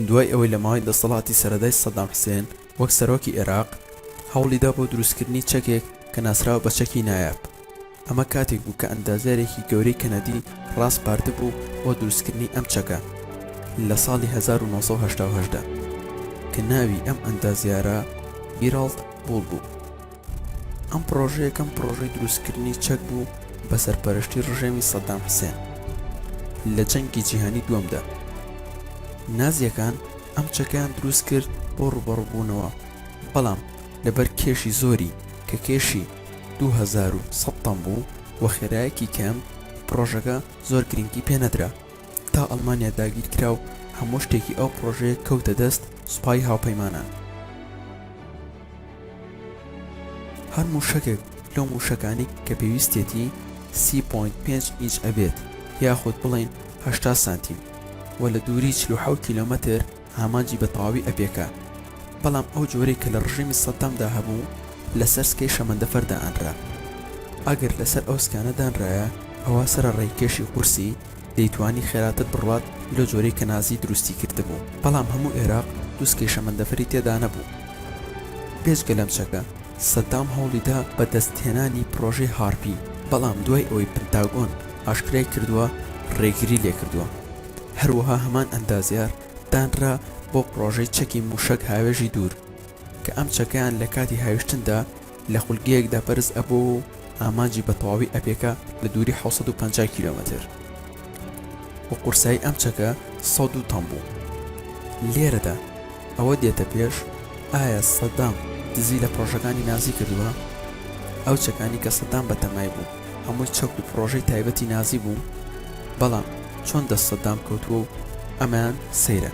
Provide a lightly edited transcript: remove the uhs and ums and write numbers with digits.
دوای ئەوەی لە ماوەی دەسەڵاتی سەرەدای سەدام حوسێن وەک سەرۆکی عێراق هەوڵیدا بۆ دروستکردنی چەکێک کە ناسراوە بە چەکی نایاب. ئەمە کاتێک بوو کە ئەندازیارێکی گەورەی کەنەدی ڕاستپاردە بوو بۆ دروستکردنی ئەم چەکە لە ساڵی 1970 کە ناوی ئەم ئەندازیارە گیرالت بوڵ بوو. ئەم پرۆژەیەکەم پرۆژەی دروستکردنی چەک بوو بە سەرپەرشتی ڕژێمی سەدام حوسێن لە جەنگی جیهانی دووەمدا. نازیەکان ئەم چەکەیان دروست کرد بۆ ڕوبەڕووبوونەوە، بەڵام لەبەر کێشی زۆری کە کێشی 2100 تەن بوو و خێرایەکی کەم پرۆژەکە زۆر گرنگی پێنەدرا. تا ئەڵمانیا داگیر کرا و هەموو شتێکی ئەو پرۆژەیە کەوتە دەست سوپای هاوپەیمانان. هەر موشەکێک لەو موشەکانی کە پێویستێتی 30.5 ئینچ ئەبێت یاخود بڵێن 80 سانتیم و لە دووری 47 کیلۆمەتر ئامانجی بە تەواوی ئەپێکا. بەڵام ئەو جۆرەی کە لە ڕژێمی سەدامدا هەبوو لەسەر سکەی شەمەندەفەردا ئەنرا. ئەگەر لەسەر ئەو سکانە دانرایە ئەوە سەرەڕێی کێشی قورسی دەیتوانی خێراتر بڕوات لە جۆرەی کە نازی دروستی کردبوو. بەڵام هەموو عێراق دوو سکەی شەمەندەفەری تێدا نەبوو. پێشگە لەم چەکە سەدام هەوڵیدا بە دەستهێنانی پرۆژەی هارپی، بەڵام دوای ئەوەی پنتاگۆن ئاشکرای کردووە ڕێگری لێ کردووە. هەروەها هەمان ئەندازیار دانرا بۆ پرۆژەی چەکی موشک هاوێژی دوور کە ئەم چەکەیان لە کاتی هاوێشتندا لە خولگەیەکدا بەرز ئەبوو و ئامانجی بە تەواوی ئەپێکا لە دووری 750 کیلۆمەتر و قورسایی ئەم چەکە 102 تەن بوو. لێرەدا ئەوە دێتە پێش ئایا سەدام دزی لە پرۆژەکانی نازی کردووە؟ ئەو چەکانی کە سەدام بەتەمای بوو هەمووی چەک و پرۆژەی تایبەتی نازی بوو، بەڵام چۆن دەست سەدام کەوتووە و ئەمان سەیرە.